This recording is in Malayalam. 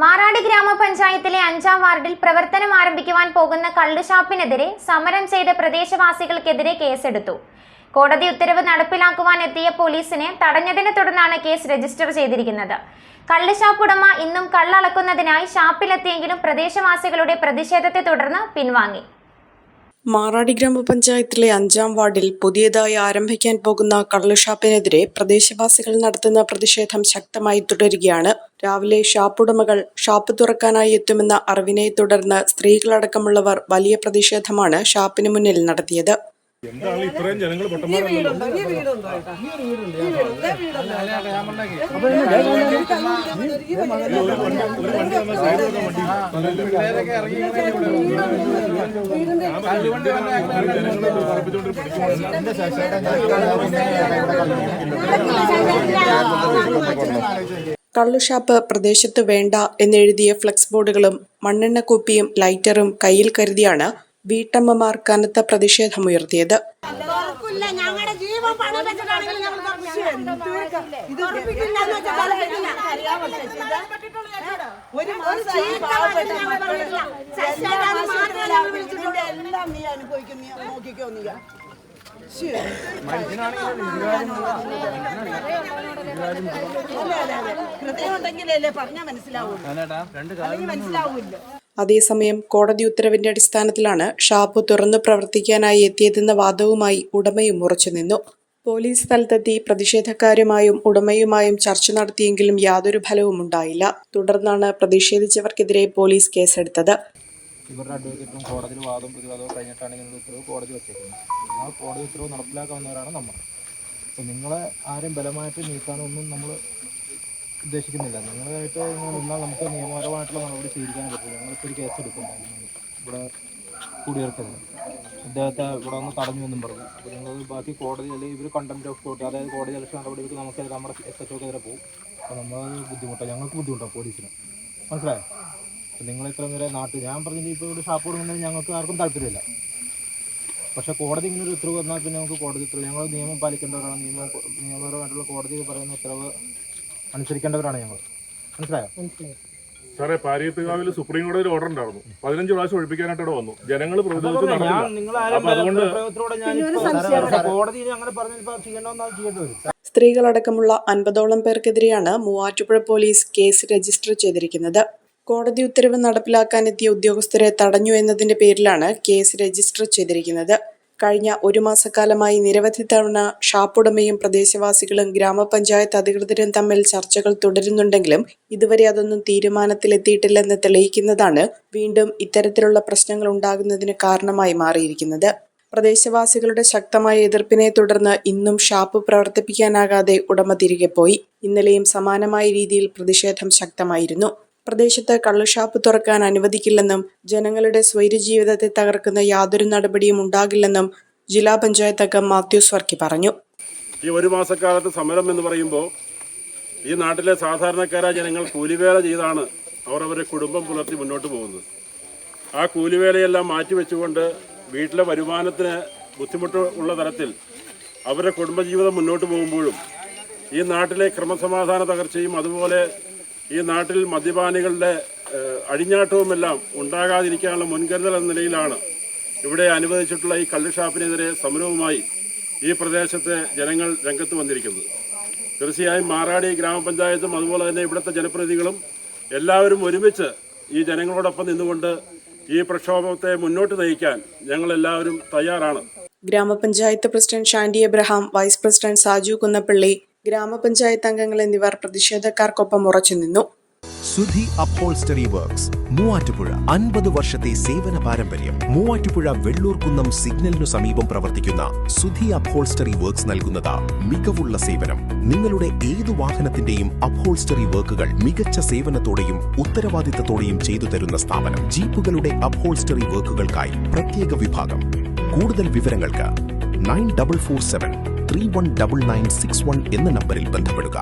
മാറാടി ഗ്രാമപഞ്ചായത്തിലെ 5-ാം വാർഡിൽ പ്രവർത്തനം ആരംഭിക്കുവാൻ പോകുന്ന കള്ളുഷാപ്പിനെതിരെ സമരം ചെയ്ത പ്രദേശവാസികൾക്കെതിരെ കേസെടുത്തു. കോടതി ഉത്തരവ് നടപ്പിലാക്കുവാൻ എത്തിയ പോലീസിനെ തടഞ്ഞതിനെ തുടർന്നാണ് കേസ് രജിസ്റ്റർ ചെയ്തിരിക്കുന്നത്. കള്ളുഷാപ്പ് ഉടമ ഇന്നും കള്ളളക്കുന്നതിനായി ഷാപ്പിലെത്തിയെങ്കിലും പ്രദേശവാസികളുടെ പ്രതിഷേധത്തെ തുടർന്ന് പിൻവാങ്ങി. മാറാടി ഗ്രാമപഞ്ചായത്തിലെ 5-ാം വാർഡിൽ പുതിയതായി ആരംഭിക്കാൻ പോകുന്ന കള്ളുഷാപ്പിനെതിരെ പ്രദേശവാസികൾ നടത്തുന്ന പ്രതിഷേധം ശക്തമായി തുടരുകയാണ്. രാവിലെ ഷാപ്പുടമകൾ ഷാപ്പ് തുറക്കാനായി എത്തുമെന്ന അറിവിനെ തുടർന്ന് സ്ത്രീകളടക്കമുള്ളവർ വലിയ പ്രതിഷേധമാണ് ഷാപ്പിന് മുന്നിൽ നടത്തിയത്. എന്താണ് ഇത്രയും ജനങ്ങൾ കള്ളുഷാപ്പ് പ്രദേശത്ത് വേണ്ട എന്നെഴുതിയ ഫ്ലെക്സ് ബോർഡുകളും മണ്ണെണ്ണ കുപ്പിയും ലൈറ്ററും കയ്യിൽ കരുതിയാണ് വീട്ടമ്മമാർ കനത്ത പ്രതിഷേധമുയർത്തിയത്. അതേസമയം കോടതി ഉത്തരവിന്റെ അടിസ്ഥാനത്തിലാണ് ഷാപ്പ് തുറന്നു പ്രവർത്തിക്കാനായി എത്തിയതെന്ന വാദവുമായി ഉടമയും ഉറച്ചുനിന്നു. പോലീസ് സ്ഥലത്തെത്തി പ്രതിഷേധക്കാരുമായും ഉടമയുമായും ചർച്ച നടത്തിയെങ്കിലും യാതൊരു ഫലവും ഉണ്ടായില്ല. തുടർന്നാണ് പ്രതിഷേധിച്ചവർക്കെതിരെ പോലീസ് കേസെടുത്തത്. ഇവരുടെ അഡ്വക്കേറ്റും കോടതിയിൽ വാദവും പ്രതിവാദവും കഴിഞ്ഞിട്ടാണ് ഇങ്ങനെ ഉത്തരവ് കോടതി വച്ചേക്കുന്നത്. ആ കോടതി ഉത്തരവ് നടപ്പിലാക്കാവുന്നവരാണ് നമ്മൾ. അപ്പോൾ നിങ്ങളെ ആരും ബലമായിട്ട് നീക്കാനൊന്നും നമ്മൾ ഉദ്ദേശിക്കുന്നില്ല. നിങ്ങളായിട്ട് നിന്നാൽ നമുക്ക് നിയമപരമായിട്ടുള്ള നടപടി സ്വീകരിക്കാൻ പറ്റില്ല. ഞങ്ങളിപ്പോൾ ഒരു കേസ് എടുക്കുന്നുണ്ടായിരുന്നു ഇവിടെ കുടിയേർക്കുന്നത്. അദ്ദേഹത്തെ ഇവിടെ ഒന്ന് തടഞ്ഞു എന്നും പറഞ്ഞു. അപ്പോൾ നിങ്ങൾ ബാക്കി കോടതി അല്ലെങ്കിൽ ഇവർ കണ്ടംപ്റ്റ് ഓഫ് കോർട്ട്, അതായത് കോടതി അലക്ഷൻ നടപടികൾക്ക് നമുക്ക് നമ്മുടെ SHOക്കെതിരെ പോകും. അപ്പോൾ നമ്മൾ ബുദ്ധിമുട്ടാണ്, ഞങ്ങൾക്ക് ബുദ്ധിമുട്ടാണ് പോലീസിന്. മനസ്സിലായോ? അപ്പോൾ നിങ്ങൾ ഇത്ര നേരെ ഞാൻ പറഞ്ഞിട്ട് ഇപ്പോൾ ഇവിടെ ഷാപ്പ് കൊടുക്കുന്നത് ഞങ്ങൾക്ക് ആർക്കും താല്പര്യമില്ല. പക്ഷേ കോടതി ഇങ്ങനെ ഒരു ഉത്തരവ് വന്നാൽ പിന്നെ നമുക്ക് കോടതി ഉത്തരവ് ഞങ്ങൾ നിയമം പാലിക്കേണ്ടവരാണ്. നിയമപരമായിട്ടുള്ള കോടതി പറയുന്ന ഉത്തരവ് അനുസരിക്കേണ്ടവരാണ് ഞങ്ങൾ. മനസ്സിലായോ? സാറേ, പാരിയത്തുകാവിൽ സുപ്രീം കോടതി ഓർഡർ ഉണ്ടായിരുന്നു. 15 പ്രാവശ്യം ഒഴിപ്പിക്കാനായിട്ട് ഇവിടെ വന്നു. ജനങ്ങൾ സ്ത്രീകളടക്കമുള്ള 50ഓളം പേർക്കെതിരെയാണ് മൂവാറ്റുപുഴ പോലീസ് കേസ് രജിസ്റ്റർ ചെയ്തിരിക്കുന്നത്. കോടതി ഉത്തരവ് നടപ്പിലാക്കാനെത്തിയ ഉദ്യോഗസ്ഥരെ തടഞ്ഞു എന്നതിന്റെ പേരിലാണ് കേസ് രജിസ്റ്റർ ചെയ്തിരിക്കുന്നത്. കഴിഞ്ഞ 1 മാസക്കാലമായി നിരവധി തവണ ഷാപ്പുടമയും പ്രദേശവാസികളും ഗ്രാമപഞ്ചായത്ത് അധികൃതരും തമ്മിൽ ചർച്ചകൾ തുടരുന്നുണ്ടെങ്കിലും ഇതുവരെ അതൊന്നും തീരുമാനത്തിലെത്തിയിട്ടില്ലെന്ന് തെളിയിക്കുന്നതാണ് വീണ്ടും ഇത്തരത്തിലുള്ള പ്രശ്നങ്ങൾ ഉണ്ടാകുന്നതിന് കാരണമായി മാറിയിരിക്കുന്നത്. പ്രദേശവാസികളുടെ ശക്തമായ എതിർപ്പിനെ തുടർന്ന് ഇന്നും ഷാപ്പ് പ്രവർത്തിപ്പിക്കാനാകാതെ ഉടമ തിരികെ പോയി. ഇന്നലെയും സമാനമായ രീതിയിൽ പ്രതിഷേധം ശക്തമായിരുന്നു. പ്രദേശത്ത് കള്ളുഷാപ്പ് തുറക്കാൻ അനുവദിക്കില്ലെന്നും ജനങ്ങളുടെ സ്വൈര്യജീവിതത്തെ തകർക്കുന്ന യാതൊരു നടപടിയും ഉണ്ടാകില്ലെന്നും ജില്ലാ പഞ്ചായത്ത് അംഗം മാത്യൂസ് വർക്കി പറഞ്ഞു. ഈ 1 മാസക്കാലത്ത് സമരം എന്ന് പറയുമ്പോൾ ഈ നാട്ടിലെ സാധാരണക്കാരായ ജനങ്ങൾ കൂലിവേല ചെയ്താണ് അവരവരുടെ കുടുംബം പുലർത്തി മുന്നോട്ട് പോകുന്നത്. ആ കൂലിവേലയെല്ലാം മാറ്റിവെച്ചുകൊണ്ട് വീട്ടിലെ വരുമാനത്തിന് ബുദ്ധിമുട്ട് ഉള്ള തരത്തിൽ അവരുടെ കുടുംബജീവിതം മുന്നോട്ട് പോകുമ്പോഴും ഈ നാട്ടിലെ ക്രമസമാധാന തകർച്ചയും അതുപോലെ ഈ നാട്ടിൽ മദ്യപാനികളുടെ അഴിഞ്ഞാട്ടവുമെല്ലാം ഉണ്ടാകാതിരിക്കാനുള്ള മുൻകരുതൽ എന്ന നിലയിലാണ് ഇവിടെ അനുവദിച്ചിട്ടുള്ള ഈ കള്ളുഷാപ്പിനെതിരെ സമരവുമായി ഈ പ്രദേശത്തെ ജനങ്ങൾ രംഗത്ത് വന്നിരിക്കുന്നത്. തീർച്ചയായും മാറാടി ഗ്രാമപഞ്ചായത്തും അതുപോലെ തന്നെ ഇവിടുത്തെ ജനപ്രതിനിധികളും എല്ലാവരും ഒരുമിച്ച് ഈ ജനങ്ങളോടൊപ്പം നിന്നുകൊണ്ട് ഈ പ്രക്ഷോഭത്തെ മുന്നോട്ട് നയിക്കാൻ ഞങ്ങളെല്ലാവരും തയ്യാറാണ്. ഗ്രാമപഞ്ചായത്ത് president Shandy Abraham, vice president Saju Kunnappilly, ഗ്രാമപഞ്ചായത്ത് അംഗങ്ങൾ എന്നിവർ പ്രതിഷേധക്കാർക്കൊപ്പം ഉറച്ചുനിന്നു. സുധി അപ്ഹോൾസ്റ്ററി വർക്ക്സ് മൂവാറ്റുപുഴ 50 വർഷത്തെ സേവന പാരമ്പര്യം. മൂവാറ്റുപുഴ വെള്ളൂർക്കുന്നം സിഗ്നലിനു സമീപം പ്രവർത്തിക്കുന്ന സുധി അപ്ഹോൾസ്റ്ററി വർക്ക്സ് നൽകുന്നത് മികവുള്ള സേവനം. നിങ്ങളുടെ ഏതു വാഹനത്തിന്റെയും അപ്ഹോൾസ്റ്ററി വർക്കുകൾ മികച്ച സേവനത്തോടെയും ഉത്തരവാദിത്തത്തോടെയും ചെയ്തു തരുന്ന സ്ഥാപനം. ജീപ്പുകളുടെ അപ്ഹോൾസ്റ്ററി വർക്കുകൾക്കായി പ്രത്യേക വിഭാഗം. കൂടുതൽ വിവരങ്ങൾക്ക് 9447 319961 എന്ന നമ്പറിൽ ബന്ധപ്പെടുക.